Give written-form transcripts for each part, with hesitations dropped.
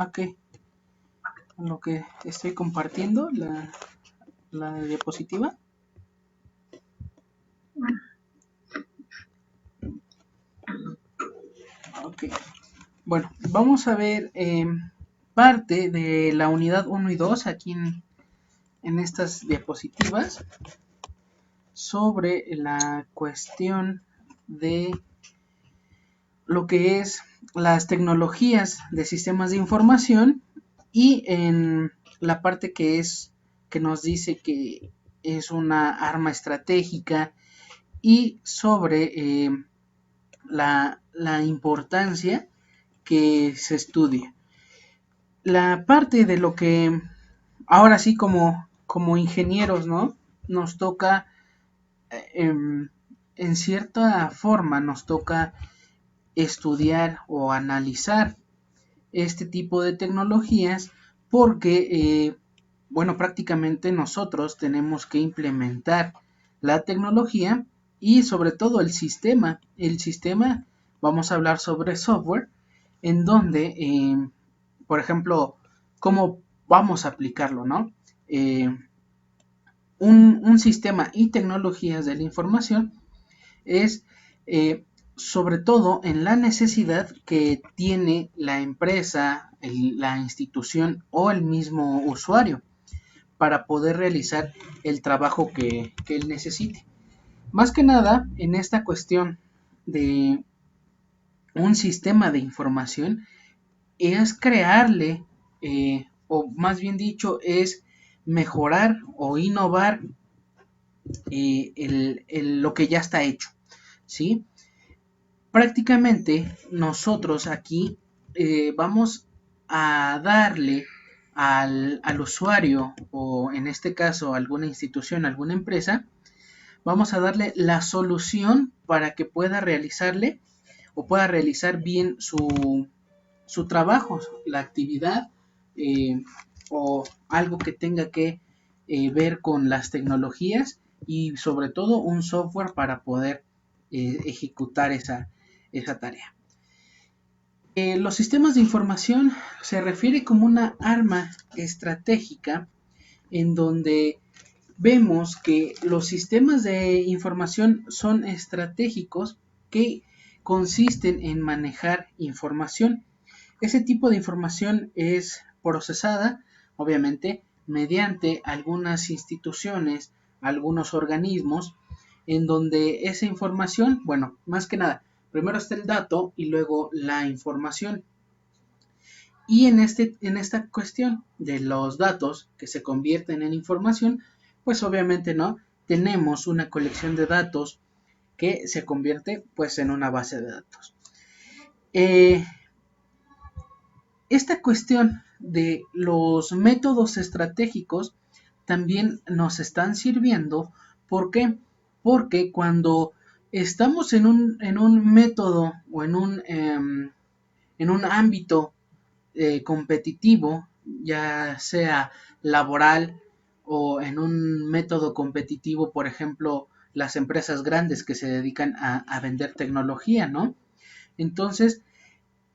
Ok, lo que estoy compartiendo, la diapositiva. Ok, bueno, vamos a ver parte de la unidad 1 y 2 aquí en estas diapositivas sobre la cuestión de lo que es las tecnologías de sistemas de información y en la parte que nos dice que es una arma estratégica y sobre la importancia que se estudia. La parte de lo que ahora sí como ingenieros, ¿no? Nos toca, en cierta forma, nos toca estudiar o analizar este tipo de tecnologías porque, bueno, prácticamente nosotros tenemos que implementar la tecnología y sobre todo el sistema. El sistema, vamos a hablar sobre software, en donde, por ejemplo, cómo vamos a aplicarlo, ¿no? Un sistema y tecnologías de la información es sobre todo en la necesidad que tiene la empresa, la institución o el mismo usuario para poder realizar el trabajo que él necesite. Más que nada, en esta cuestión de un sistema de información, es crearle, o más bien dicho, es mejorar o innovar lo que ya está hecho, ¿sí? Prácticamente nosotros aquí vamos a darle al usuario o en este caso alguna institución, alguna empresa, vamos a darle la solución para que pueda realizarle o pueda realizar bien su trabajo, la actividad o algo que tenga que ver con las tecnologías y sobre todo un software para poder ejecutar esa tarea. Los sistemas de información se refiere como una arma estratégica en donde vemos que los sistemas de información son estratégicos que consisten en manejar información. Ese tipo de información es procesada, obviamente, mediante algunas instituciones, algunos organismos, en donde esa información, bueno, más que nada, primero está el dato y luego la información. Y en esta cuestión de los datos que se convierten en información, pues obviamente no, tenemos una colección de datos que se convierte pues en una base de datos. Esta cuestión de los métodos estratégicos también nos están sirviendo. ¿Por qué? Porque cuando estamos en un método o en un ámbito competitivo, ya sea laboral o en un método competitivo, por ejemplo, las empresas grandes que se dedican a vender tecnología, ¿no? Entonces,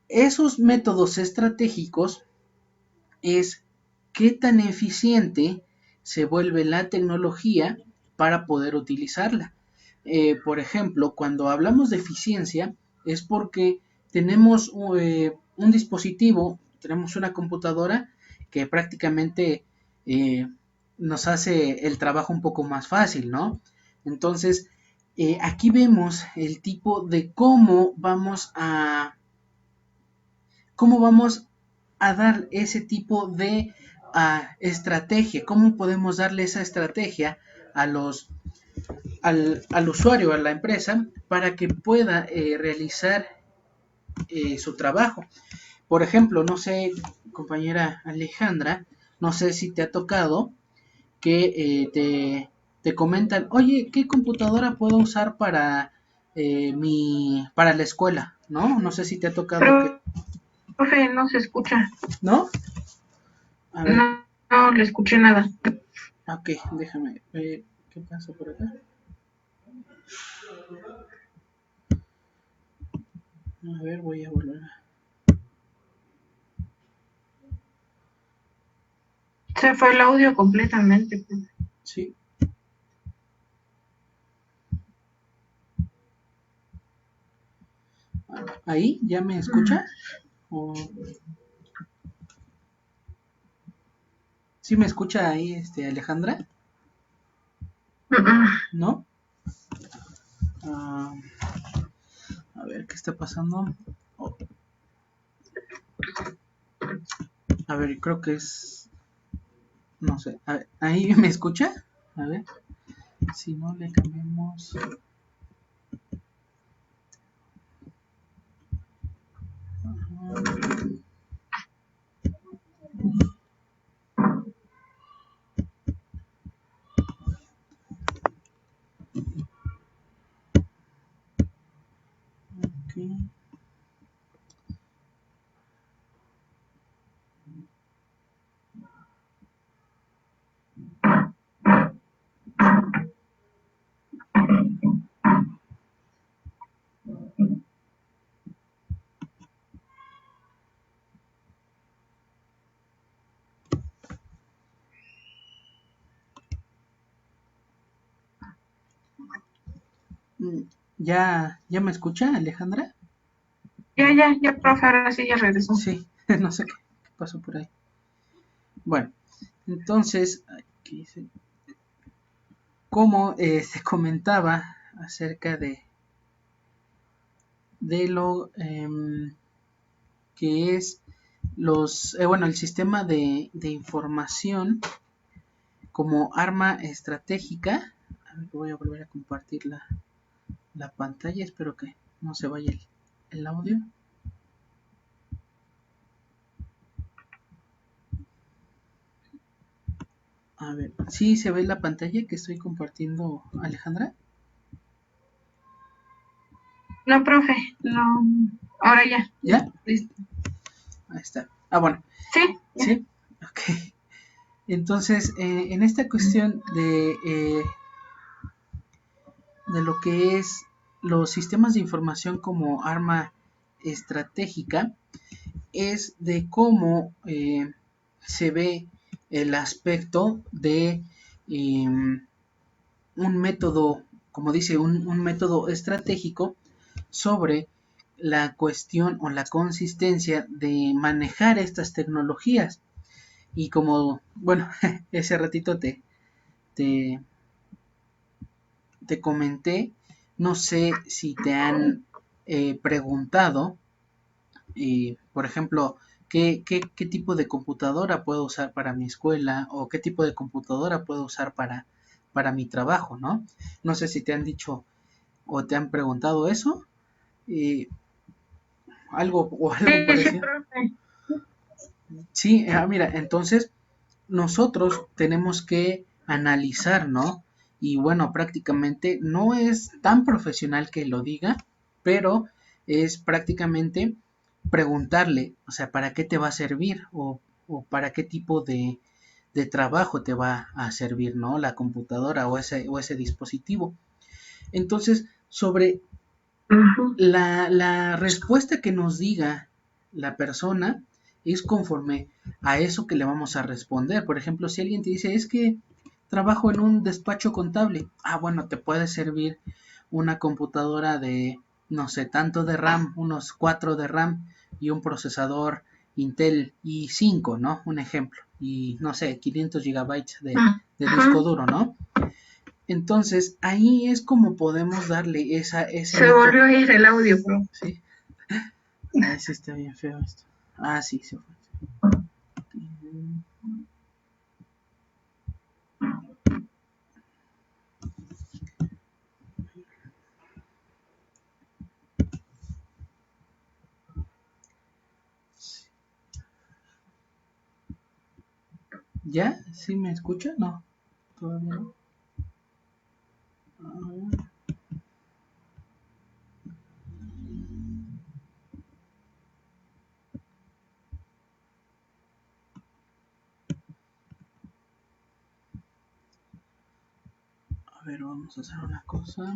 esos métodos estratégicos es qué tan eficiente se vuelve la tecnología para poder utilizarla. Por ejemplo, cuando hablamos de eficiencia es porque tenemos un dispositivo, tenemos una computadora que prácticamente nos hace el trabajo un poco más fácil, ¿no? Entonces, aquí vemos el tipo de cómo vamos a dar ese tipo de estrategia, cómo podemos darle esa estrategia al usuario, a la empresa, para que pueda realizar su trabajo. Por ejemplo, no sé, compañera Alejandra, no sé si te ha tocado que te comentan, oye, ¿qué computadora puedo usar para la escuela? ¿No? No sé si te ha tocado que... Profe, no se escucha. ¿No? A ver. No le escuché nada. Ok, déjame ver qué pasa por acá. A ver, voy a volver. Se fue el audio completamente, profe. Sí. ¿Ahí ya me escucha? ¿O... ¿Sí me escucha ahí, Alejandra? ¿No? Ah, a ver, ¿qué está pasando? Oh, a ver, creo que es... No sé. A ver, ¿ahí me escucha? A ver. Si no, le cambiamos... Ok. ¿Ya me escucha, Alejandra? Ya, profe, ahora sí ya regresó. Sí, no sé qué pasó por ahí. Bueno, entonces, aquí dice, como se comentaba acerca de lo que es el sistema de información como arma estratégica. A ver, voy a volver a compartir la pantalla, espero que no se vaya el audio. A ver, ¿sí se ve la pantalla que estoy compartiendo, Alejandra? No, profe, no. Ahora ya. ¿Ya? Listo. Ahí está. Ah, bueno. Sí, ya. ¿Sí? Ok. Entonces, en esta cuestión de lo que es los sistemas de información como arma estratégica, es de cómo se ve el aspecto de un método, como dice, un método estratégico sobre la cuestión o la consistencia de manejar estas tecnologías. Y como, bueno, ese ratito te, te comenté, no sé si te han preguntado, por ejemplo, ¿qué tipo de computadora puedo usar para mi escuela o qué tipo de computadora puedo usar para mi trabajo, ¿no? No sé si te han dicho o te han preguntado eso, eh, algo Sí, parecido. profe. Sí, mira, entonces nosotros tenemos que analizar, ¿no? Y bueno, prácticamente no es tan profesional que lo diga, pero es prácticamente preguntarle, o sea, ¿para qué te va a servir? O para qué tipo de trabajo te va a servir, ¿no? La computadora o ese dispositivo. Entonces, sobre la respuesta que nos diga la persona es conforme a eso que le vamos a responder. Por ejemplo, si alguien te dice, es que trabajo en un despacho contable, bueno, te puede servir una computadora de, no sé, tanto de RAM, unos 4 de RAM y un procesador Intel i5, ¿no? Un ejemplo. Y, no sé, 500 gigabytes de disco duro, ¿no? Entonces, ahí es como podemos darle ese Se método. volvió a ir el audio, profe. Sí, sí está bien feo esto. Sí, se fue. ¿Ya? ¿Sí me escucha? No, todavía no. Ah, a ver, vamos a hacer una cosa.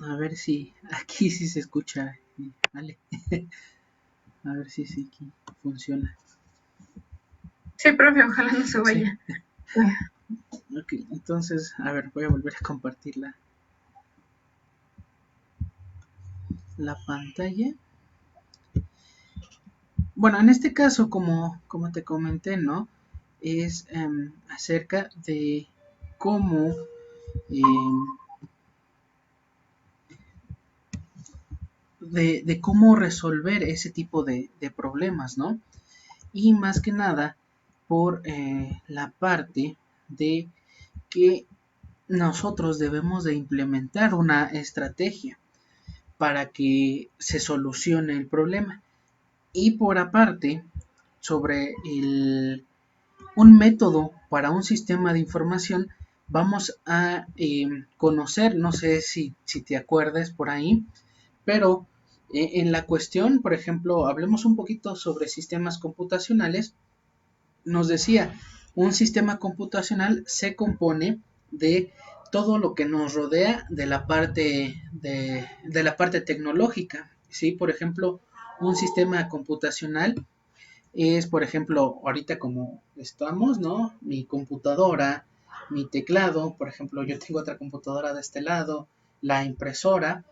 A ver si aquí sí se escucha. Vale. A ver si sí aquí funciona. Sí, profe, ojalá no se Sí. vaya. Ok, entonces, a ver, voy a volver a compartir la pantalla. Bueno, en este caso, como te comenté, ¿no? Es acerca de cómo de cómo resolver ese tipo de problemas, ¿no? Y más que nada por la parte de que nosotros debemos de implementar una estrategia para que se solucione el problema. Y por aparte, sobre un método para un sistema de información, vamos a conocer, no sé si te acuerdas por ahí, pero en la cuestión, por ejemplo, hablemos un poquito sobre sistemas computacionales. Nos decía, un sistema computacional se compone de todo lo que nos rodea de la parte tecnológica, ¿sí? Por ejemplo, un sistema computacional es, por ejemplo, ahorita como estamos, ¿no? Mi computadora, mi teclado, por ejemplo, yo tengo otra computadora de este lado, la impresora,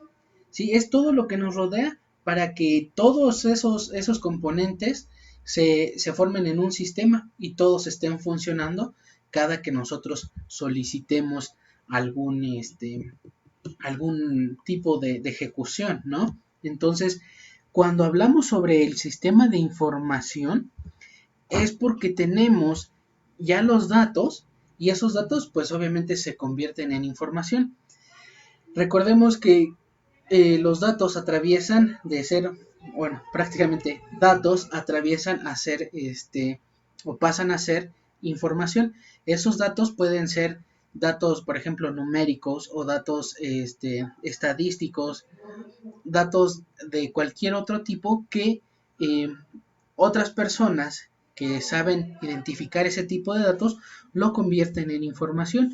¿sí? Es todo lo que nos rodea para que todos esos componentes se formen en un sistema y todos estén funcionando cada que nosotros solicitemos algún tipo de ejecución, ¿no? Entonces, cuando hablamos sobre el sistema de información, es porque tenemos ya los datos y esos datos pues obviamente se convierten en información. Recordemos que los datos atraviesan de ser, bueno, prácticamente datos atraviesan a ser, o pasan a ser información. Esos datos pueden ser datos, por ejemplo, numéricos o datos estadísticos, datos de cualquier otro tipo que eh, otras personas que saben identificar ese tipo de datos lo convierten en información.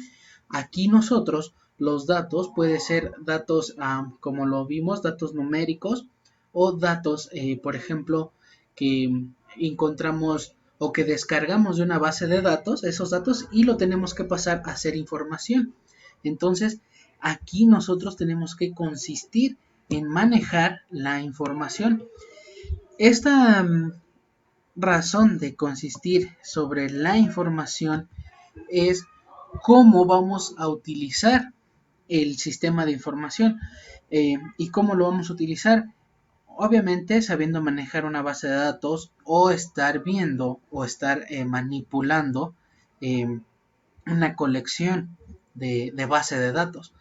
Aquí nosotros los datos pueden ser datos, como lo vimos, datos numéricos o datos, por ejemplo, que encontramos o que descargamos de una base de datos, esos datos, y lo tenemos que pasar a ser información. Entonces, aquí nosotros tenemos que consistir en manejar la información. Esta razón de consistir sobre la información es cómo vamos a utilizar el sistema de información y cómo lo vamos a utilizar. Obviamente sabiendo manejar una base de datos o estar viendo o estar manipulando eh, una colección de base de datos.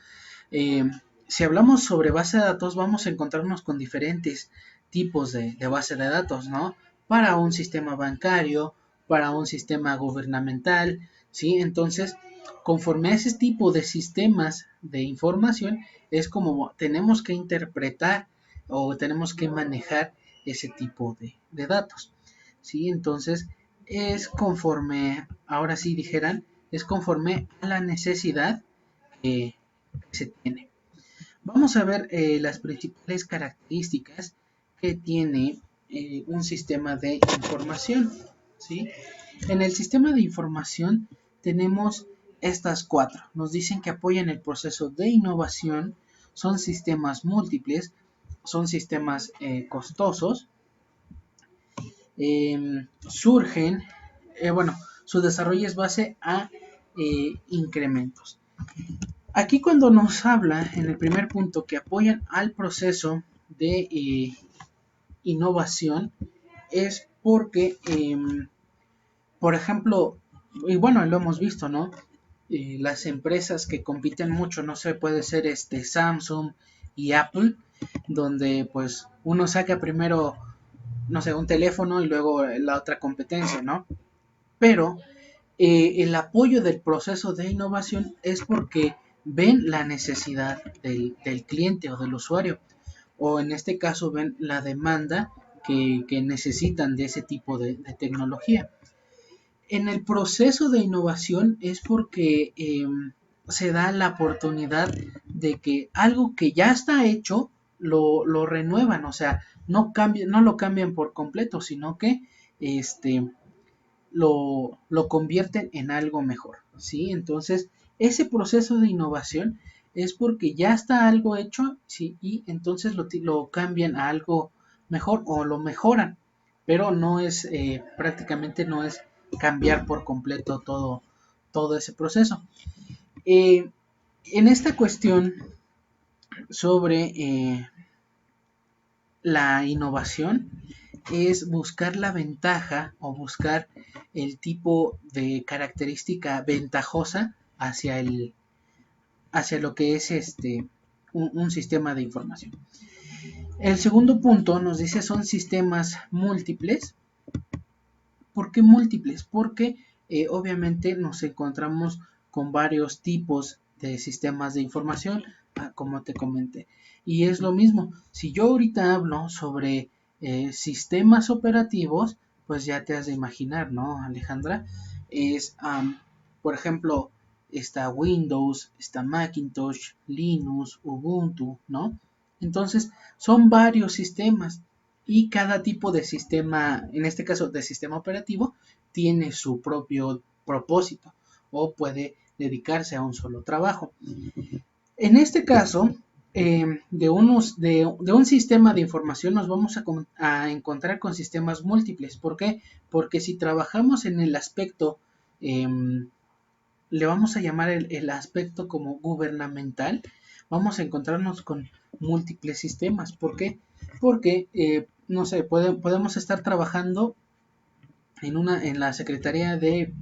Eh, si hablamos sobre base de datos, vamos a encontrarnos con diferentes tipos de base de datos, ¿no? Para un sistema bancario, para un sistema gubernamental, ¿sí? Entonces, conforme a ese tipo de sistemas de información, es como tenemos que interpretar o tenemos que manejar ese tipo de datos, ¿sí? Entonces, es conforme, ahora sí dijeran, es conforme a la necesidad que se tiene. Vamos a ver las principales características que tiene un sistema de información, ¿sí? En el sistema de información tenemos estas cuatro. Nos dicen que apoyan el proceso de innovación, son sistemas múltiples, son sistemas costosos, surgen, bueno, su desarrollo es base a incrementos. Aquí cuando nos habla en el primer punto que apoyan al proceso de innovación es porque, por ejemplo, y bueno, lo hemos visto, ¿no? Las empresas que compiten mucho, no sé, puede ser Samsung y Apple, donde pues uno saca primero, no sé, un teléfono y luego la otra competencia, ¿no? Pero el apoyo del proceso de innovación es porque ven la necesidad del cliente o del usuario, o en este caso ven la demanda que necesitan de ese tipo de tecnología. En el proceso de innovación es porque se da la oportunidad de que algo que ya está hecho lo renuevan, o sea, no lo cambian por completo, sino que lo convierten en algo mejor, ¿sí? Entonces, ese proceso de innovación es porque ya está algo hecho, ¿sí? Y entonces lo cambian a algo mejor o lo mejoran, pero no es, prácticamente no es cambiar por completo todo ese proceso. Eh, en esta cuestión sobre la innovación, es buscar la ventaja o buscar el tipo de característica ventajosa hacia lo que es un sistema de información. El segundo punto nos dice son sistemas múltiples. ¿Por qué múltiples? Porque obviamente nos encontramos con varios tipos de sistemas de información, como te comenté. Y es lo mismo, si yo ahorita hablo sobre sistemas operativos, pues ya te has de imaginar, ¿no, Alejandra? Es, por ejemplo, está Windows, está Macintosh, Linux, Ubuntu, ¿no? Entonces, son varios sistemas y cada tipo de sistema, en este caso de sistema operativo, tiene su propio propósito o puede dedicarse a un solo trabajo. En este caso, de un sistema de información nos vamos a encontrar con sistemas múltiples. ¿Por qué? Porque si trabajamos en el aspecto, le vamos a llamar el aspecto como gubernamental, vamos a encontrarnos con múltiples sistemas. ¿Por qué? Porque, no sé, podemos estar trabajando en la Secretaría de,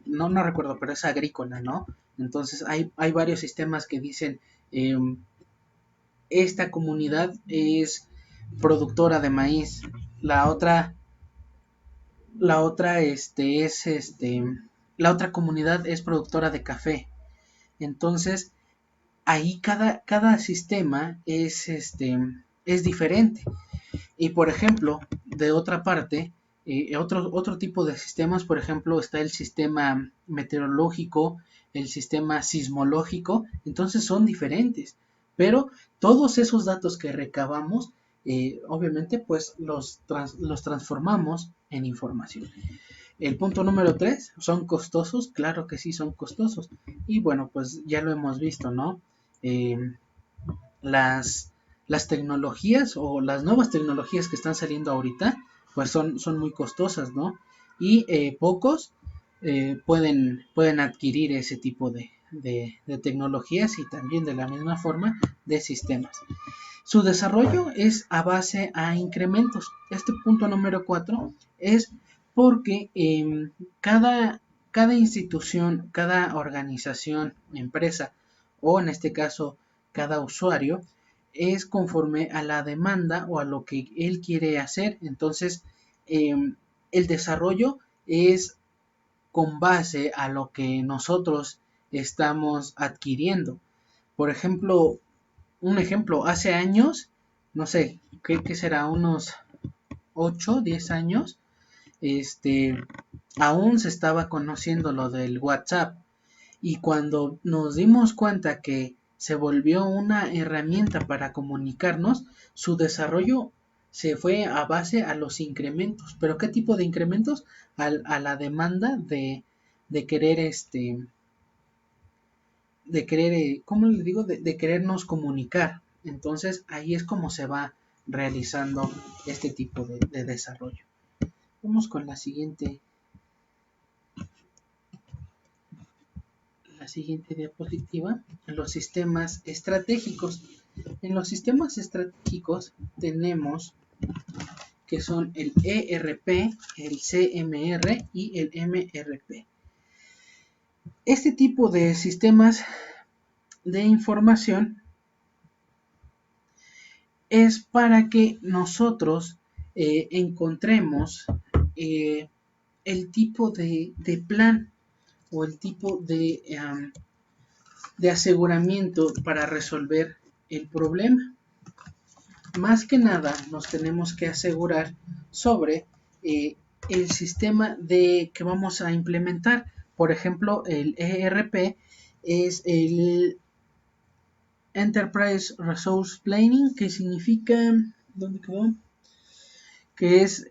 no recuerdo, pero es agrícola, ¿no? Entonces hay varios sistemas que dicen, eh, esta comunidad es productora de maíz, la otra, la otra, la otra comunidad es productora de café. Entonces, ahí cada sistema es diferente. Y por ejemplo, de otra parte, otro tipo de sistemas, por ejemplo, está el sistema meteorológico, el sistema sismológico, entonces son diferentes. Pero todos esos datos que recabamos, obviamente, pues los transformamos en información. El punto número 3, ¿son costosos? Claro que sí, son costosos. Y bueno, pues ya lo hemos visto, ¿no? Eh, las, las tecnologías o las nuevas tecnologías que están saliendo ahorita, pues son muy costosas, ¿no? Y pocos pueden adquirir ese tipo de tecnologías y también de la misma forma de sistemas. Su desarrollo es a base a incrementos. Este punto número 4 es porque cada institución, cada organización, empresa o en este caso cada usuario es conforme a la demanda o a lo que él quiere hacer. Entonces, el desarrollo es con base a lo que nosotros estamos adquiriendo. Por ejemplo, hace años, no sé, ¿qué será? Unos 8, 10 años, aún se estaba conociendo lo del WhatsApp. Y cuando nos dimos cuenta que se volvió una herramienta para comunicarnos, su desarrollo se fue a base a los incrementos. ¿Pero qué tipo de incrementos? A la demanda de querer ¿cómo les digo? De querernos comunicar. Entonces ahí es como se va realizando este tipo de desarrollo. Vamos con la siguiente diapositiva. Los sistemas estratégicos. En los sistemas estratégicos tenemos que son el ERP, el CMR y el MRP. Este tipo de sistemas de información es para que nosotros encontremos el tipo de plan o el tipo de aseguramiento para resolver el problema. Más que nada nos tenemos que asegurar sobre el sistema que vamos a implementar. Por ejemplo, el ERP es el Enterprise Resource Planning, que significa, ¿dónde quedó? Que es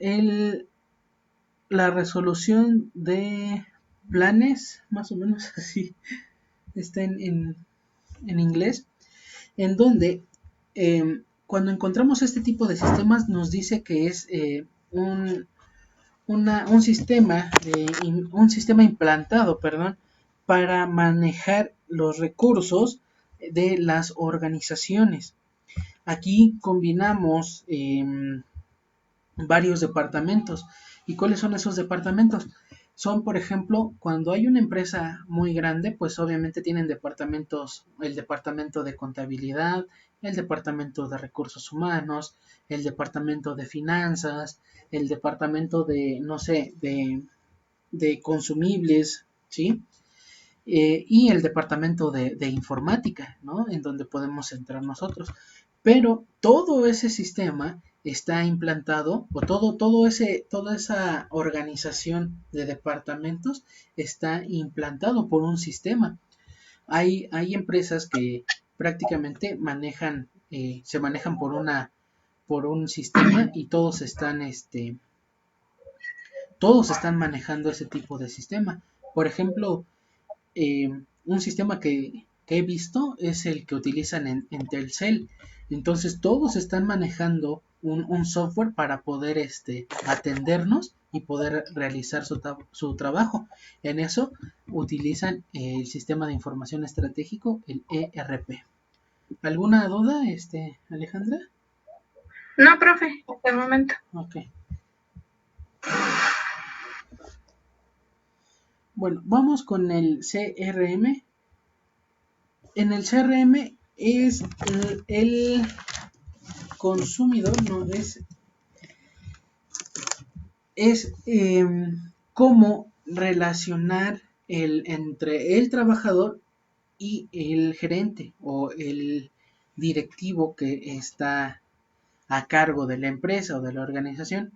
la resolución de planes, más o menos así está en inglés, en donde cuando encontramos este tipo de sistemas nos dice que es un sistema implantado, perdón, para manejar los recursos de las organizaciones. Aquí combinamos varios departamentos. ¿Y cuáles son esos departamentos? Son, por ejemplo, cuando hay una empresa muy grande, pues obviamente tienen departamentos, el departamento de contabilidad, el departamento de recursos humanos, el departamento de finanzas, el departamento de, no sé, de consumibles, ¿sí? Y el departamento de informática, ¿no? En donde podemos entrar nosotros. Pero todo ese sistema está implantado, o toda esa organización de departamentos está implantado por un sistema. Hay empresas que prácticamente se manejan por un sistema y todos están manejando ese tipo de sistema. Por ejemplo, un sistema que he visto es el que utilizan en Telcel. Entonces todos están manejando un software para poder atendernos y poder realizar su trabajo. En eso utilizan el sistema de información estratégico, el ERP. ¿Alguna duda, Alejandra? No, profe, hasta el momento. Ok. Bueno, vamos con el CRM. En el CRM es el consumidor, no es cómo relacionar entre el trabajador y el gerente o el directivo que está a cargo de la empresa o de la organización.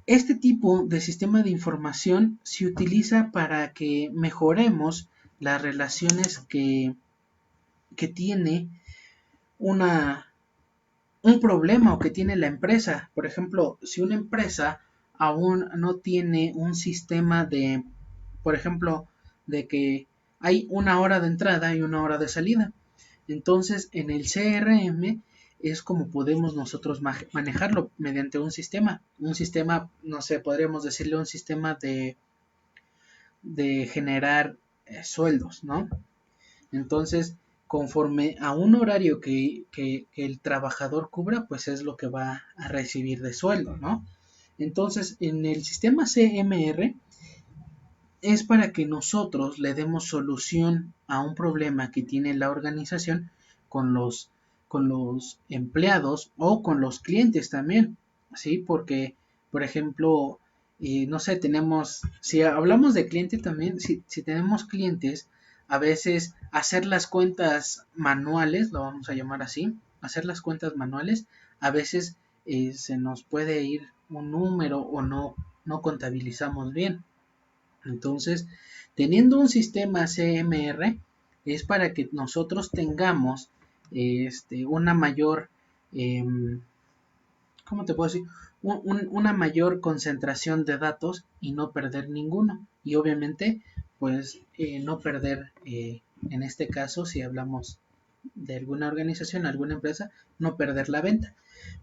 Este tipo de sistema de información se utiliza para que mejoremos las relaciones que tiene un problema o que tiene la empresa. Por ejemplo, si una empresa aún no tiene un sistema de, por ejemplo, de que hay una hora de entrada y una hora de salida. Entonces, en el CRM es como podemos nosotros manejarlo mediante un sistema. Un sistema, no sé, podríamos decirle un sistema de generar sueldos, ¿no? Entonces, conforme a un horario que el trabajador cubra, pues es lo que va a recibir de sueldo, ¿no? Entonces, en el sistema CMR es para que nosotros le demos solución a un problema que tiene la organización con con los empleados o con los clientes también, ¿sí? Porque, por ejemplo, no sé, si hablamos de cliente también, si tenemos clientes, a veces hacer las cuentas manuales, lo vamos a llamar así, hacer las cuentas manuales, a veces se nos puede ir un número o no contabilizamos bien. Entonces, teniendo un sistema CMR es para que nosotros tengamos una mayor, ¿cómo te puedo decir? Una mayor concentración de datos y no perder ninguno. Y obviamente, pues no perder, en este caso, si hablamos de alguna organización, alguna empresa, no perder la venta.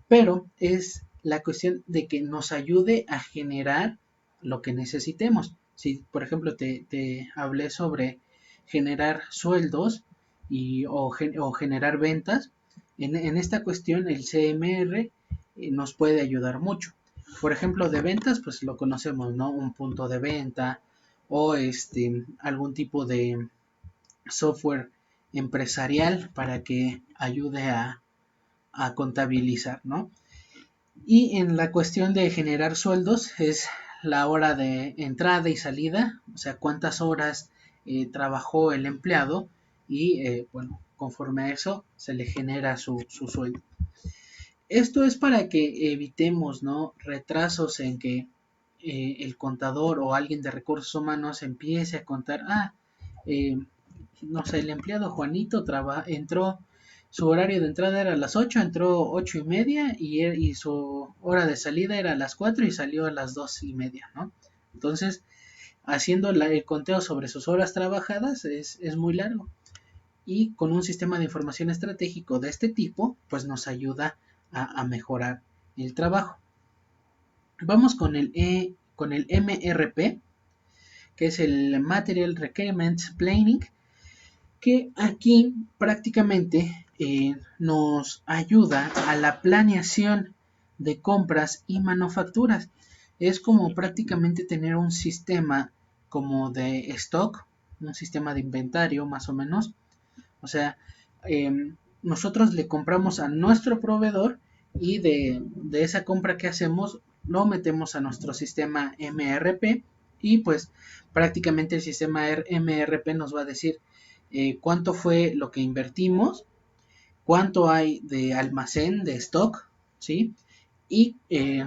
Pero es la cuestión de que nos ayude a generar lo que necesitemos. Si, por ejemplo, te hablé sobre generar sueldos o generar ventas, en esta cuestión el CMR nos puede ayudar mucho. Por ejemplo, de ventas, pues lo conocemos, ¿no? Un punto de venta o algún tipo de software empresarial para que ayude a contabilizar, ¿no? Y en la cuestión de generar sueldos es la hora de entrada y salida, o sea, cuántas horas trabajó el empleado y, bueno, conforme a eso se le genera su sueldo. Esto es para que evitemos, ¿no? Retrasos en que el contador o alguien de recursos humanos empiece a contar, eh, no sé, el empleado Juanito entró, su horario de entrada era a las 8, entró 8:30 y su hora de salida era a las 4 y salió a las 2:30, ¿no? Entonces, haciendo el conteo sobre sus horas trabajadas es muy largo. Y con un sistema de información estratégico de este tipo, pues nos ayuda a mejorar el trabajo. Vamos con el MRP, que es el Material Requirements Planning, que aquí prácticamente nos ayuda a la planeación de compras y manufacturas. Es como prácticamente tener un sistema como de stock, un sistema de inventario más o menos. O sea, nosotros le compramos a nuestro proveedor y de esa compra que hacemos lo metemos a nuestro sistema MRP y pues prácticamente el sistema MRP nos va a decir cuánto fue lo que invertimos, cuánto hay de almacén, de stock, ¿sí? Y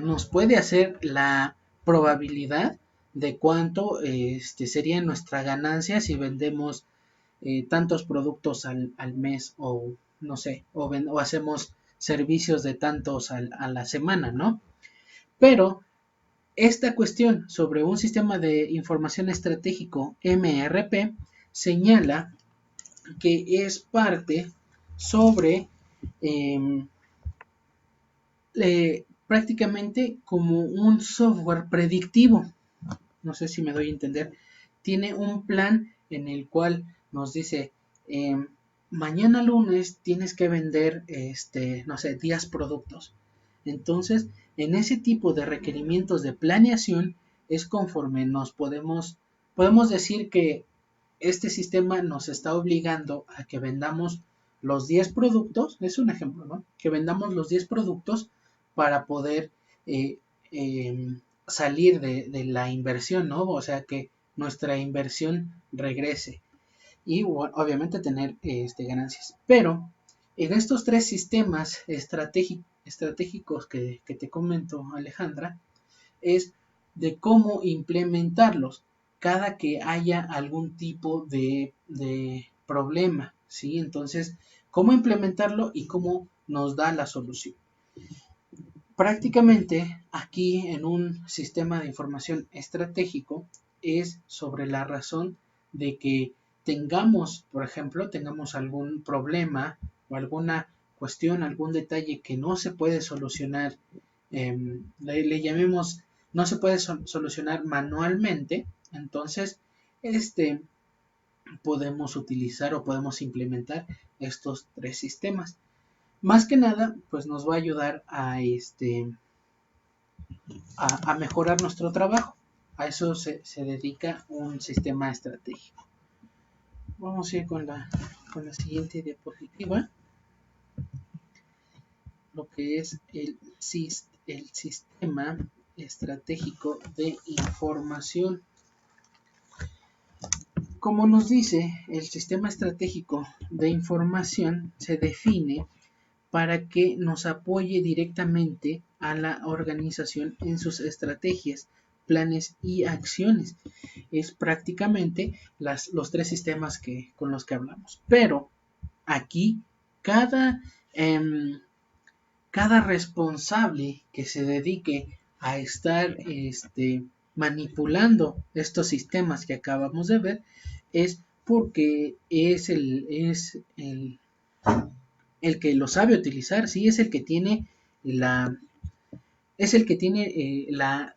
nos puede hacer la probabilidad de cuánto sería nuestra ganancia si vendemos tantos productos al mes o no sé, o hacemos servicios de tantos a la semana, ¿no? Pero esta cuestión sobre un sistema de información estratégico MRP señala que es parte sobre eh, prácticamente como un software predictivo. No sé si me doy a entender. Tiene un plan en el cual nos dice, mañana lunes tienes que vender, no sé, 10 productos. Entonces, en ese tipo de requerimientos de planeación es conforme podemos decir que este sistema nos está obligando a que vendamos los 10 productos, es un ejemplo, ¿no? Que vendamos los 10 productos para poder eh, eh, salir de la inversión, ¿no? O sea, que nuestra inversión regrese y obviamente tener ganancias. Pero en estos tres sistemas estratégicos que te comento, Alejandra, es de cómo implementarlos cada que haya algún tipo de problema, ¿sí? Entonces, cómo implementarlo y cómo nos da la solución. Prácticamente aquí en un sistema de información estratégico es sobre la razón de que tengamos, por ejemplo, tengamos algún problema o alguna cuestión, algún detalle que no se puede solucionar, le llamemos, no se puede solucionar manualmente, entonces podemos utilizar o podemos implementar estos tres sistemas. Más que nada, pues nos va a ayudar a mejorar nuestro trabajo. A eso se dedica un sistema estratégico. Vamos a ir con la siguiente diapositiva. Lo que es el sistema estratégico de información. Como nos dice, el sistema estratégico de información se define para que nos apoye directamente a la organización en sus estrategias, planes y acciones. Es prácticamente los tres sistemas con los que hablamos. Pero aquí cada, cada responsable que se dedique a estar manipulando estos sistemas que acabamos de ver es porque el que lo sabe utilizar, sí, es el que tiene la, es el que tiene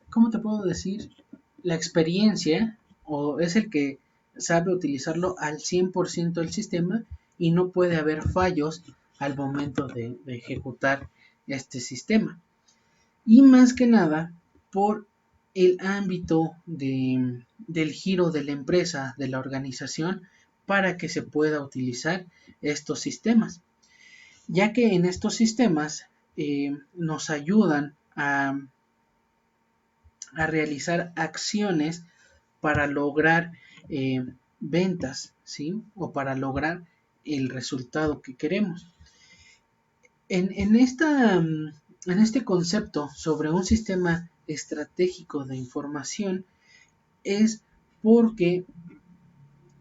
¿cómo te puedo decir? La experiencia o es el que sabe utilizarlo al 100% el sistema y no puede haber fallos al momento de ejecutar este sistema. Y más que nada por el ámbito del giro de la empresa, de la organización, para que se pueda utilizar estos sistemas, ya que en estos sistemas nos ayudan a realizar acciones para lograr ventas, ¿sí? O para lograr el resultado que queremos. En este concepto sobre un sistema estratégico de información es porque,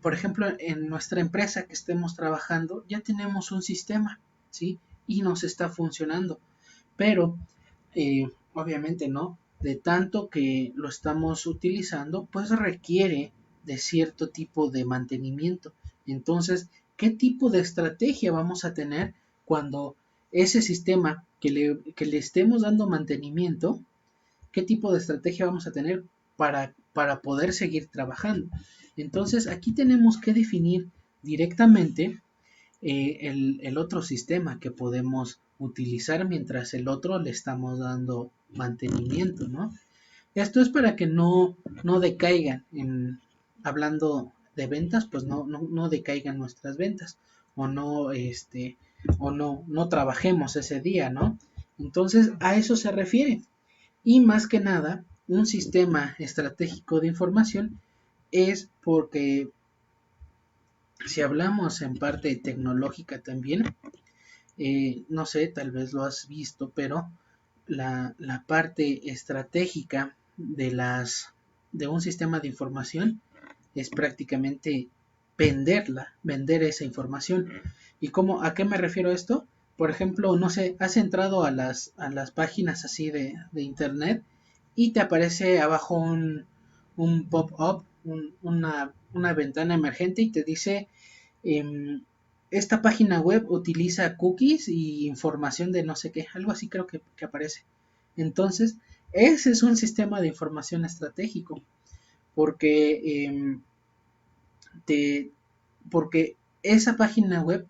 por ejemplo, en nuestra empresa que estemos trabajando, ya tenemos un sistema, ¿sí? Y nos está funcionando. Pero, obviamente, ¿no? De tanto que lo estamos utilizando, pues requiere de cierto tipo de mantenimiento. Entonces, ¿qué tipo de estrategia vamos a tener cuando ese sistema que le estemos dando mantenimiento, qué tipo de estrategia vamos a tener para poder seguir trabajando? Entonces, aquí tenemos que definir directamente el otro sistema que podemos utilizar mientras el otro le estamos dando mantenimiento, ¿no? Esto es para que no decaigan, hablando de ventas, pues no decaigan nuestras ventas o no trabajemos ese día, ¿no? Entonces a eso se refiere. Y más que nada, un sistema estratégico de información es porque si hablamos en parte tecnológica también, no sé, tal vez lo has visto, pero la parte estratégica de un sistema de información es prácticamente vender esa información. ¿Y a qué me refiero a esto? Por ejemplo, no sé, has entrado a las páginas así de internet y te aparece abajo un pop-up, una ventana emergente y te dice esta página web utiliza cookies y información de no sé qué, algo así creo que aparece. Entonces, ese es un sistema de información estratégico, porque, te, porque esa página web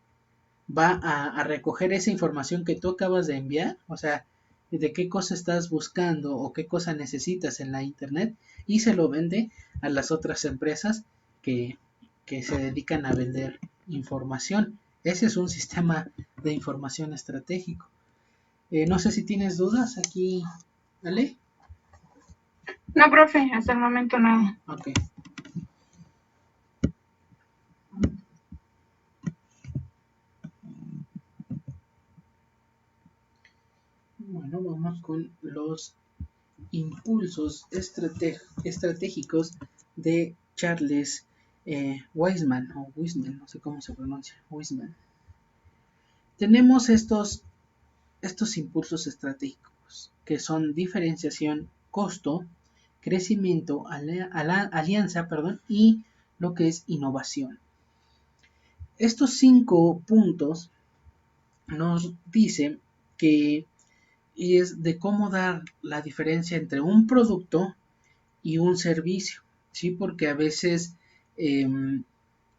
va a recoger esa información que tú acabas de enviar, o sea, de qué cosa estás buscando o qué cosa necesitas en la internet y se lo vende a las otras empresas que, que se dedican a vender información. Ese es un sistema de información estratégico. No sé si tienes dudas aquí, ¿vale? No, profe, hasta el momento nada. Ok. Bueno, vamos con los impulsos estratégicos de Charles Wiseman, o Wiseman, no sé cómo se pronuncia, Wiseman. Tenemos estos impulsos estratégicos, que son diferenciación, costo, crecimiento, alianza, perdón, y lo que es innovación. Estos 5 puntos nos dicen que es de cómo dar la diferencia entre un producto y un servicio, ¿sí? Porque a veces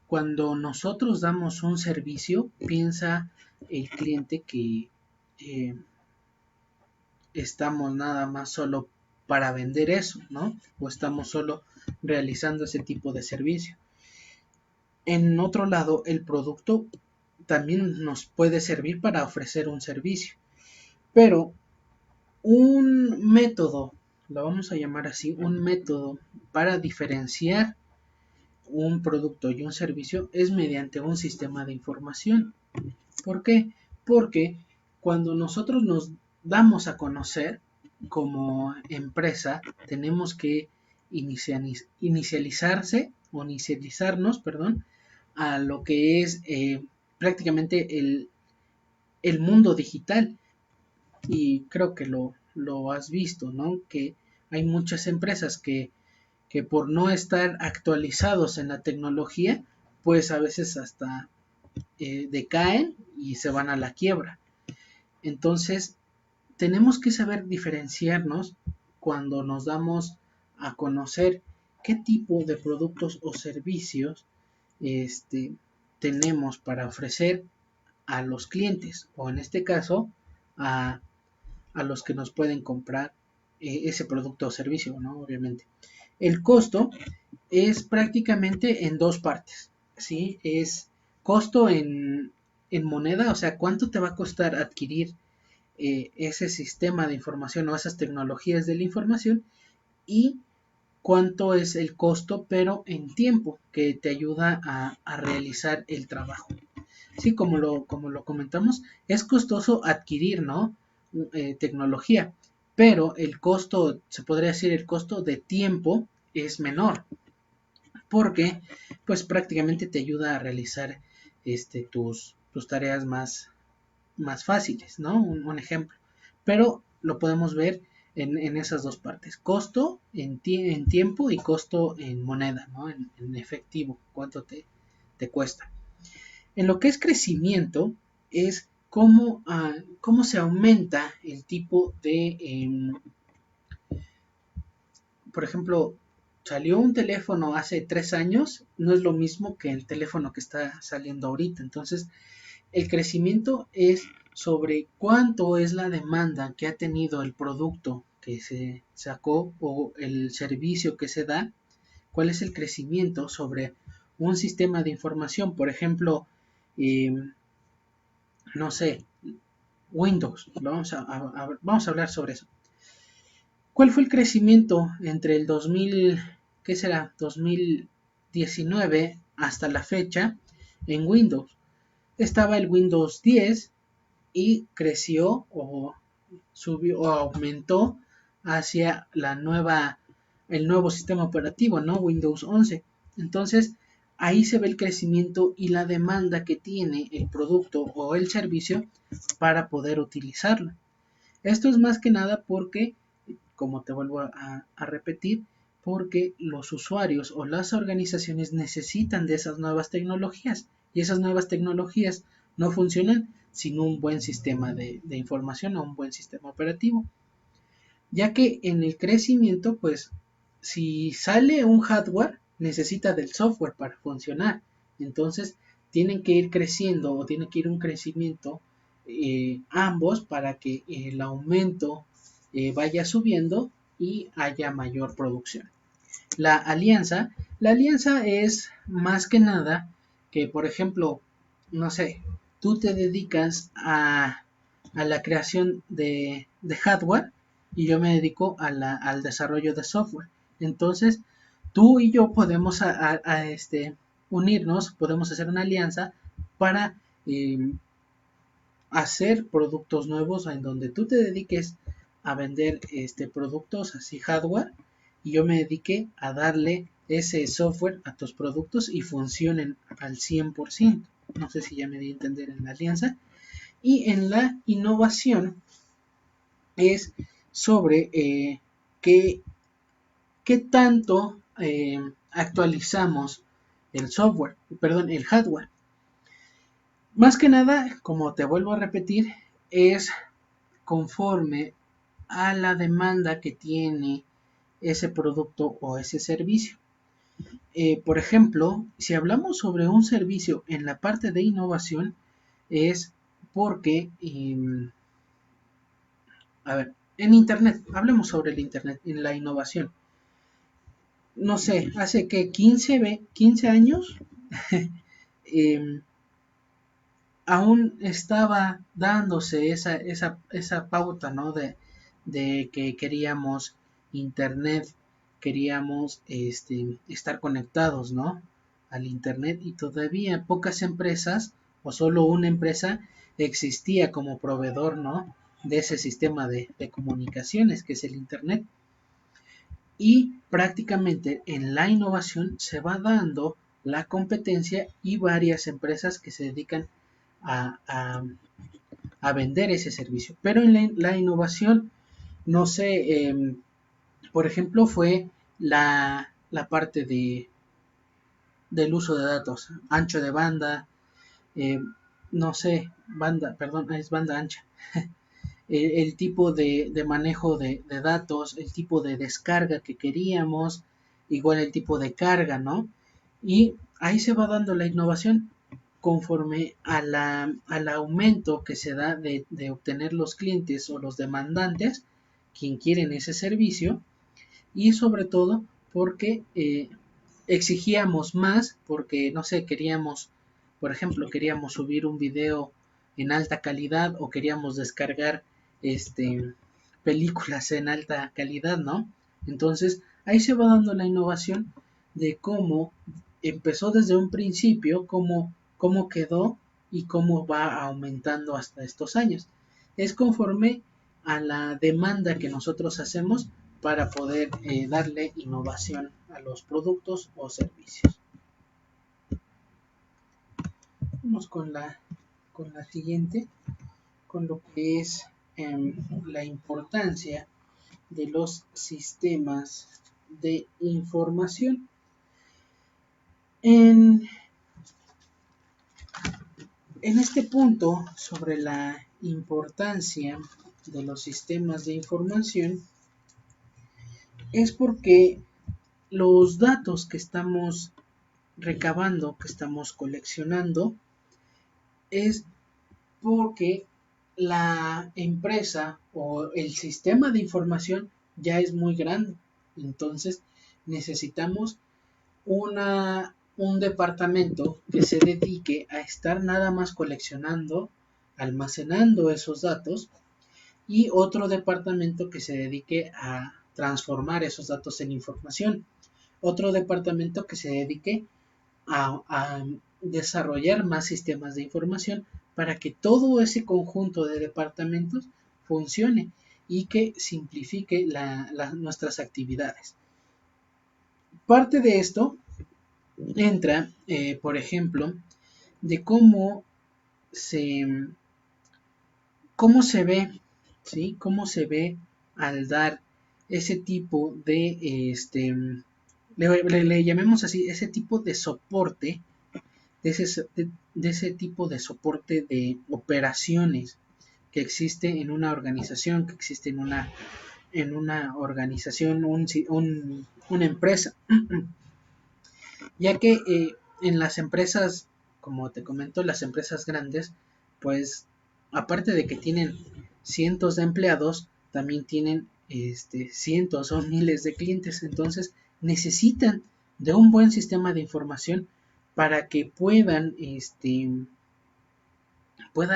cuando nosotros damos un servicio, piensa el cliente que eh, estamos nada más solo para vender eso, ¿no? O estamos solo realizando ese tipo de servicio. En otro lado, el producto también nos puede servir para ofrecer un servicio, pero un método, lo vamos a llamar así, un método para diferenciar un producto y un servicio es mediante un sistema de información. ¿Por qué? Porque cuando nosotros nos damos a conocer como empresa, tenemos que inicializarnos, perdón, a lo que es prácticamente el mundo digital. Y creo que lo has visto, ¿no? Que hay muchas empresas que por no estar actualizados en la tecnología, pues a veces hasta decaen y se van a la quiebra. Entonces, tenemos que saber diferenciarnos cuando nos damos a conocer qué tipo de productos o servicios tenemos para ofrecer a los clientes o en este caso a, a los que nos pueden comprar ese producto o servicio, ¿no? Obviamente. El costo es prácticamente en dos partes, ¿sí? Es costo en moneda, o sea, cuánto te va a costar adquirir ese sistema de información o esas tecnologías de la información y cuánto es el costo, pero en tiempo que te ayuda a realizar el trabajo. Sí, como lo comentamos, es costoso adquirir, ¿no? Tecnología, pero el costo, se podría decir, el costo de tiempo es menor, porque pues prácticamente te ayuda a realizar tus tareas más fáciles, ¿no? Un ejemplo. Pero lo podemos ver en esas dos partes. Costo en tiempo y costo en moneda, ¿no? En efectivo, cuánto te cuesta. En lo que es crecimiento, es cómo se aumenta el tipo de, por ejemplo, salió un teléfono hace 3 años, no es lo mismo que el teléfono que está saliendo ahorita. Entonces, el crecimiento es sobre cuánto es la demanda que ha tenido el producto que se sacó o el servicio que se da, cuál es el crecimiento sobre un sistema de información. Por ejemplo, eh, no sé, Windows. Vamos a hablar sobre eso. ¿Cuál fue el crecimiento entre el 2000, qué será, 2019 hasta la fecha en Windows? Estaba el Windows 10 y creció o subió o aumentó hacia el nuevo sistema operativo, ¿no? Windows 11. Entonces, ahí se ve el crecimiento y la demanda que tiene el producto o el servicio para poder utilizarlo. Esto es más que nada porque, como te vuelvo a repetir, porque los usuarios o las organizaciones necesitan de esas nuevas tecnologías y esas nuevas tecnologías no funcionan sin un buen sistema de información o un buen sistema operativo, ya que en el crecimiento, pues, si sale un hardware, necesita del software para funcionar. Entonces, tienen que ir creciendo o tiene que ir un crecimiento ambos para que el aumento vaya subiendo y haya mayor producción. La alianza es más que nada que, por ejemplo, no sé, tú te dedicas a la creación de hardware y yo me dedico al desarrollo de software. Entonces, tú y yo podemos unirnos, podemos hacer una alianza para eh, hacer productos nuevos en donde tú te dediques a vender productos así hardware y yo me dediqué a darle ese software a tus productos y funcionen al 100%. No sé si ya me di a entender en la alianza. Y en la innovación es sobre qué tanto actualizamos el software, perdón, el hardware. Más que nada, como te vuelvo a repetir, es conforme a la demanda que tiene ese producto o ese servicio. Por ejemplo, si hablamos sobre un servicio en la parte de innovación, es porque, a ver, en Internet, hablemos sobre el Internet, en la innovación. No sé, hace que 15 años eh, aún estaba dándose esa pauta, ¿no? De que queríamos internet, queríamos estar conectados, ¿no? Al internet y todavía pocas empresas o solo una empresa existía como proveedor, ¿no? De ese sistema de comunicaciones que es el internet. Y prácticamente en la innovación se va dando la competencia y varias empresas que se dedican a, a, a vender ese servicio. Pero en la innovación, no sé, por ejemplo, fue la parte del uso de datos, ancho de banda, eh, no sé, banda, perdón, es banda ancha. El tipo de manejo de datos, el tipo de descarga que queríamos, igual el tipo de carga, ¿no? Y ahí se va dando la innovación conforme al aumento que se da de obtener los clientes o los demandantes, quien quieren ese servicio, y sobre todo porque exigíamos más, porque no sé, queríamos, por ejemplo, queríamos subir un video en alta calidad o queríamos descargar películas en alta calidad, ¿no? Entonces, ahí se va dando la innovación de cómo empezó desde un principio, cómo quedó y cómo va aumentando hasta estos años. Es conforme a la demanda que nosotros hacemos para poder darle innovación a los productos o servicios. Vamos con la siguiente, con lo que es la importancia de los sistemas de información. En este punto, sobre la importancia de los sistemas de información, es porque los datos que estamos recabando, que estamos coleccionando, es porque la empresa o el sistema de información ya es muy grande. Entonces necesitamos un departamento que se dedique a estar nada más coleccionando, almacenando esos datos, y otro departamento que se dedique a transformar esos datos en información. Otro departamento que se dedique a desarrollar más sistemas de información para que todo ese conjunto de departamentos funcione y que simplifique nuestras actividades. Parte de esto entra, por ejemplo, de cómo se ve, ¿sí? Cómo se ve al dar ese tipo de, le llamemos así, ese tipo de soporte, de ese tipo de soporte de operaciones que existe en una organización, que existe en una organización, una empresa. Ya que en las empresas, como te comento, las empresas grandes, pues aparte de que tienen cientos de empleados, también tienen cientos o miles de clientes. Entonces necesitan de un buen sistema de información para que puedan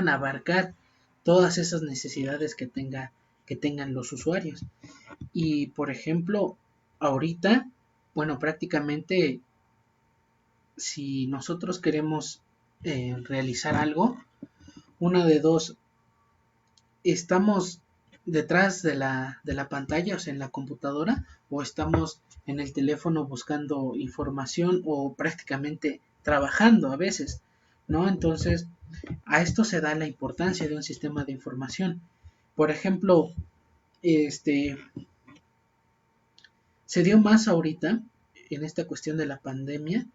abarcar todas esas necesidades que tengan los usuarios. Y por ejemplo, ahorita, bueno, prácticamente si nosotros queremos realizar algo, una de dos, estamos detrás de la pantalla, o sea, en la computadora, o estamos en el teléfono buscando información o prácticamente trabajando a veces, ¿no? Entonces, a esto se da la importancia de un sistema de información. Por ejemplo, se dio más ahorita, en esta cuestión de la pandemia,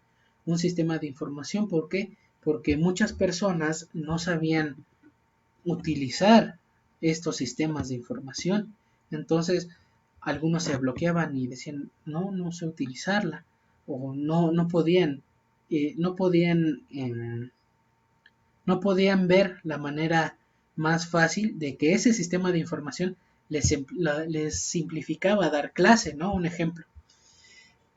un sistema de información. ¿Por qué? Porque muchas personas no sabían utilizar estos sistemas de información. Entonces, algunos se bloqueaban y decían, no sé utilizarla, o no podían, no podían, no podían ver la manera más fácil de que ese sistema de información les simplificaba dar clase, ¿no? Un ejemplo.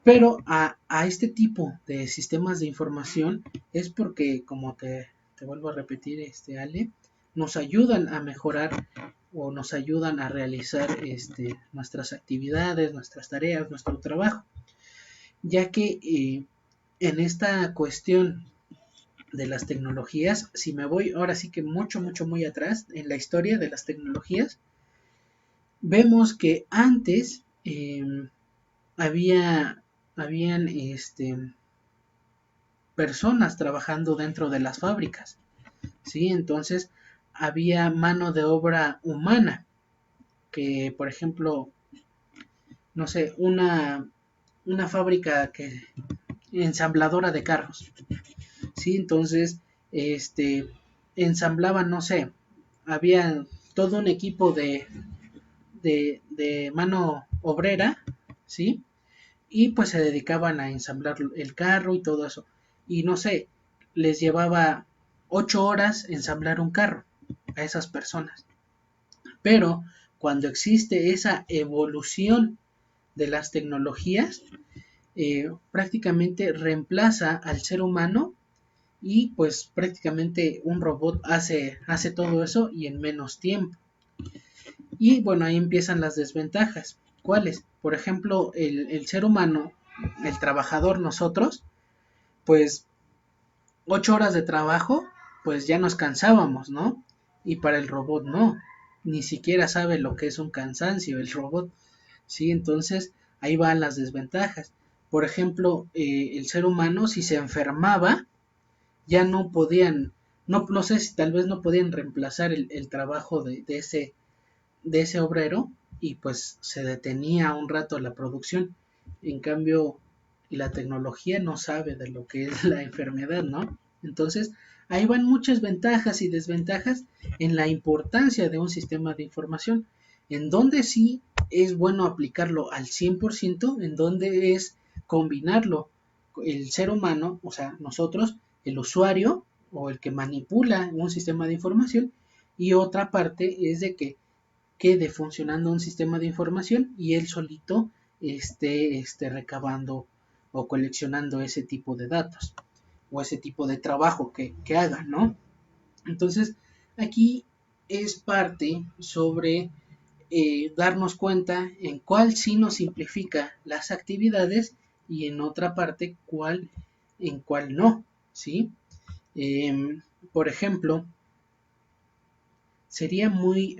Pero a este tipo de sistemas de información es porque, como te vuelvo a repetir, Ale, nos ayudan a mejorar o nos ayudan a realizar nuestras actividades, nuestras tareas, nuestro trabajo. Ya que en esta cuestión de las tecnologías, si me voy ahora sí que mucho, muy atrás en la historia de las tecnologías, vemos que antes habían personas trabajando dentro de las fábricas, ¿sí? Entonces había mano de obra humana, que por ejemplo, no sé, una fábrica ensambladora de carros, ¿sí? Entonces, ensamblaban, no sé, había todo un equipo de mano obrera, ¿sí? Y pues se dedicaban a ensamblar el carro y todo eso. Y no sé, les llevaba 8 horas ensamblar un carro a esas personas. Pero cuando existe esa evolución de las tecnologías, prácticamente reemplaza al ser humano y pues prácticamente un robot hace todo eso y en menos tiempo. Y bueno, ahí empiezan las desventajas. ¿Cuáles? Por ejemplo, el ser humano, el trabajador, nosotros, pues 8 horas de trabajo, pues ya nos cansábamos, ¿no? Y para el robot no. ni siquiera sabe lo que es un cansancio el robot, ¿sí? Entonces ahí van las desventajas. Por ejemplo, el ser humano si se enfermaba, ya no podían, no sé si tal vez no podían reemplazar el trabajo de ese obrero y pues se detenía un rato la producción. En cambio, la tecnología no sabe de lo que es la enfermedad, ¿no? Entonces, ahí van muchas ventajas y desventajas en la importancia de un sistema de información, en donde sí es bueno aplicarlo al 100%, en donde es combinarlo el ser humano, o sea, nosotros, el usuario o el que manipula un sistema de información, y otra parte es de que quede funcionando un sistema de información y él solito esté recabando o coleccionando ese tipo de datos o ese tipo de trabajo que haga, ¿no? Entonces, aquí es parte sobre darnos cuenta en cuál sí nos simplifica las actividades y en otra parte en cuál no, ¿sí? Por ejemplo, sería muy...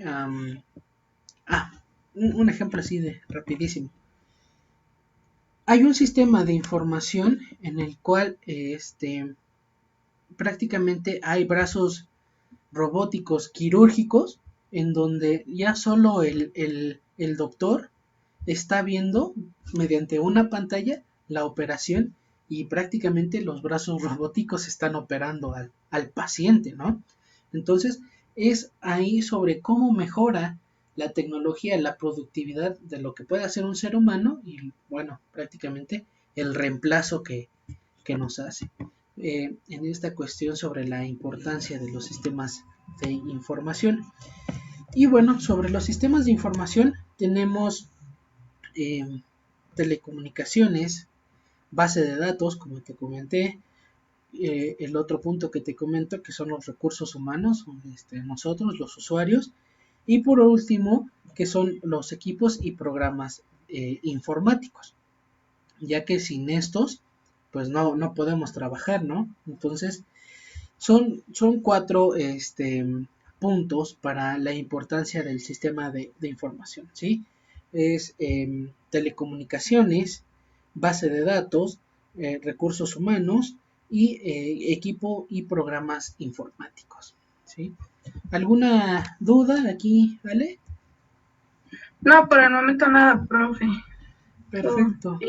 un ejemplo así de rapidísimo. Hay un sistema de información en el cual prácticamente hay brazos robóticos quirúrgicos en donde ya solo el doctor está viendo mediante una pantalla la operación y prácticamente los brazos robóticos están operando al paciente, ¿no? Entonces es ahí sobre cómo mejora la tecnología, la productividad de lo que puede hacer un ser humano y bueno, prácticamente el reemplazo que nos hace. En esta cuestión sobre la importancia de los sistemas de información. Y bueno, sobre los sistemas de información tenemos telecomunicaciones, base de datos, como te comenté, el otro punto que te comento que son los recursos humanos, nosotros, los usuarios, y por último, que son los equipos y programas informáticos, ya que sin estos, pues no podemos trabajar, ¿no? Entonces, son cuatro puntos para la importancia del sistema de información, ¿sí? Es telecomunicaciones, base de datos, recursos humanos y equipo y programas informáticos, ¿sí? ¿Alguna duda aquí, Ale? No, por el momento nada, profe. Perfecto,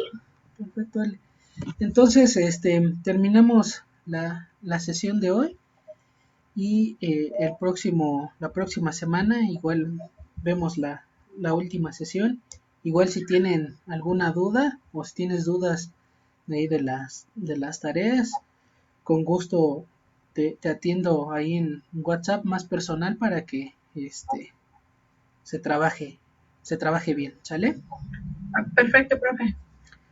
perfecto, Ale. Entonces, terminamos la sesión de hoy y la próxima semana igual vemos la última sesión. Igual si tienen alguna duda o si tienes dudas de ahí de las tareas, con gusto te atiendo ahí en WhatsApp más personal para que se trabaje, se trabaje bien, ¿sale? Perfecto, profe.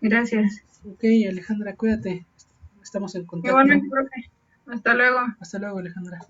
Gracias. Ok, Alejandra, cuídate. Estamos en contacto. Igualmente, profe. Hasta luego. Hasta luego, Alejandra.